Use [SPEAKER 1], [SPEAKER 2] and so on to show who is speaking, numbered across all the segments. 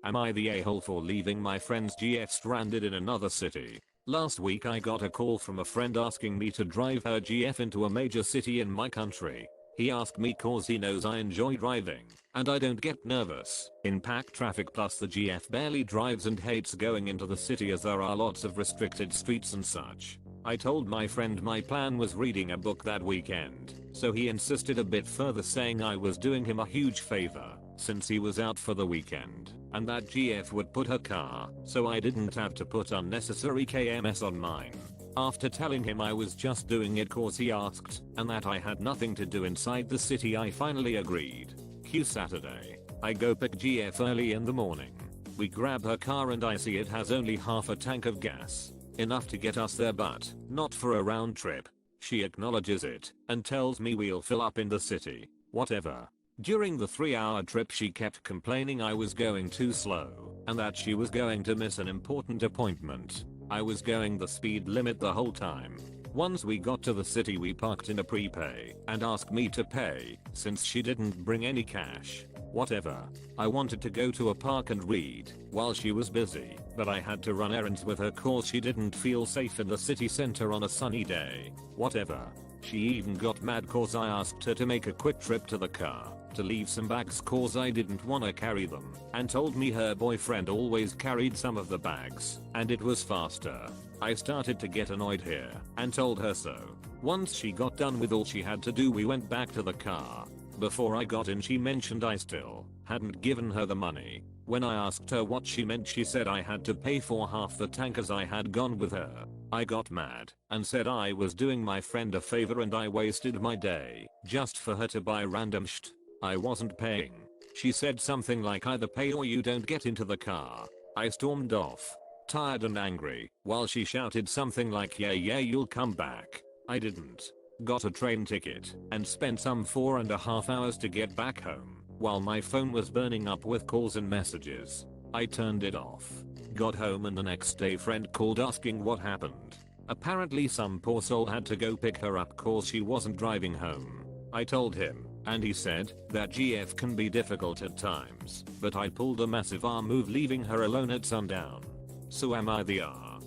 [SPEAKER 1] Am I the a-hole for leaving my friend's GF stranded in another city? Last week I got a call from a friend asking me to drive her GF into a major city in my country. He asked me cause he knows I enjoy driving, and I don't get nervous in packed traffic, plus the GF barely drives and hates going into the city as there are lots of restricted streets and such. I told my friend my plan was reading a book that weekend, so he insisted a bit further, saying I was doing him a huge favor since he was out for the weekend, and that GF would put her car so I didn't have to put unnecessary KMS on mine. After telling him I was just doing it cause he asked and that I had nothing to do inside the city, I finally agreed. Cue Saturday. I go pick GF early in the morning. We grab her car and I see it has only half a tank of gas. Enough to get us there but not for a round trip. She acknowledges it and tells me we'll fill up in the city. Whatever. During the 3-hour trip she kept complaining I was going too slow and that she was going to miss an important appointment. I was going the speed limit the whole time. Once we got to the city we parked in a prepay and asked me to pay since she didn't bring any cash. Whatever. I wanted to go to a park and read while she was busy, but I had to run errands with her cause she didn't feel safe in the city center on a sunny day. Whatever. She even got mad cause I asked her to make a quick trip to the car to leave some bags cause I didn't wanna carry them, and told me her boyfriend always carried some of the bags and it was faster. I started to get annoyed here and told her so. Once she got done with all she had to do we went back to the car. Before I got in she mentioned I still hadn't given her the money. When I asked her what she meant she said I had to pay for half the tank as I had gone with her. I got mad and said I was doing my friend a favor and I wasted my day just for her to buy random shit. I wasn't paying. She said something like either pay or you don't get into the car. I stormed off, tired and angry, while she shouted something like yeah you'll come back. I didn't. Got a train ticket and spent some 4.5 hours to get back home while my phone was burning up with calls and messages. I turned it off. Got home and the next day friend called asking what happened. Apparently some poor soul had to go pick her up cause she wasn't driving home. I told him and he said that GF can be difficult at times, but I pulled a massive R move leaving her alone at sundown. So am I the R?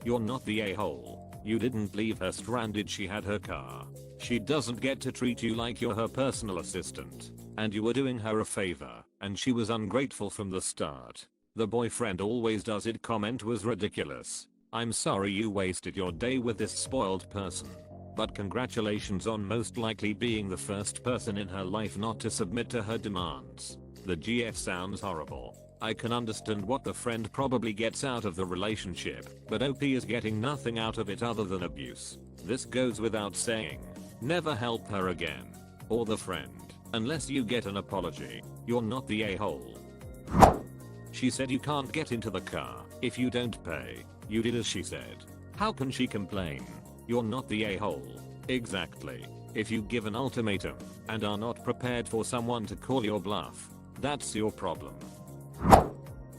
[SPEAKER 1] You're not the a-hole. You didn't leave her stranded, she had her car. She doesn't get to treat you like you're her personal assistant. And you were doing her a favor, and she was ungrateful from the start. The boyfriend always does it comment was ridiculous. I'm sorry you wasted your day with this spoiled person. But congratulations on most likely being the first person in her life not to submit to her demands. The GF sounds horrible. I can understand what the friend probably gets out of the relationship, but OP is getting nothing out of it other than abuse. This goes without saying. Never help her again. Or the friend, unless you get an apology. You're not the a-hole. She said you can't get into the car if you don't pay. You did as she said. How can she complain? You're not the a-hole. Exactly. If you give an ultimatum and are not prepared for someone to call your bluff, that's your problem.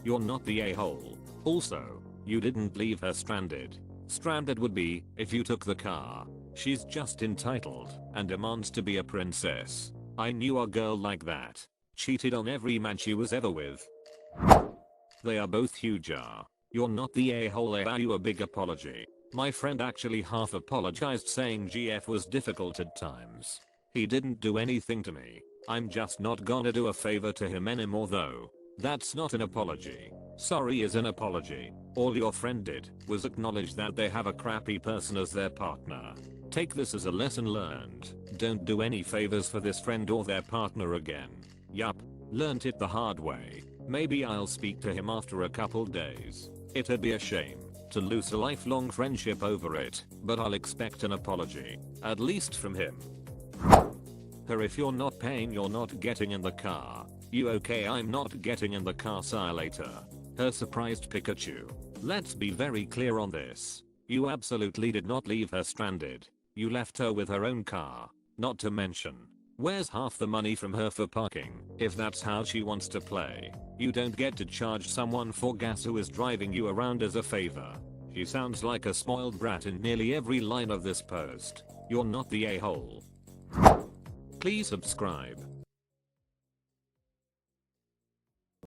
[SPEAKER 1] You're not the a-hole. Also, you didn't leave her stranded. Stranded would be if you took the car. She's just entitled and demands to be a princess. I knew a girl like that. Cheated on every man she was ever with. They are both huge R. You're not the a-hole. I owe you a big apology. My friend actually half apologized saying GF was difficult at times. He didn't do anything to me. I'm just not gonna do a favor to him anymore though. That's not an apology. Sorry is an apology. All your friend did was acknowledge that they have a crappy person as their partner. Take this as a lesson learned. Don't do any favors for this friend or their partner again. Yup. Learned it the hard way. Maybe I'll speak to him after a couple days. It'd be a shame to lose a lifelong friendship over it, but I'll expect an apology. At least from him. Her, if you're not paying you're not getting in the car. You okay? I'm not getting in the car, see you later. Her, surprised Pikachu. Let's be very clear on this. You absolutely did not leave her stranded. You left her with her own car. Not to mention, where's half the money from her for parking? If that's how she wants to play, you don't get to charge someone for gas who is driving you around as a favor. She sounds like a spoiled brat in nearly every line of this post. You're not the a-hole. Please subscribe.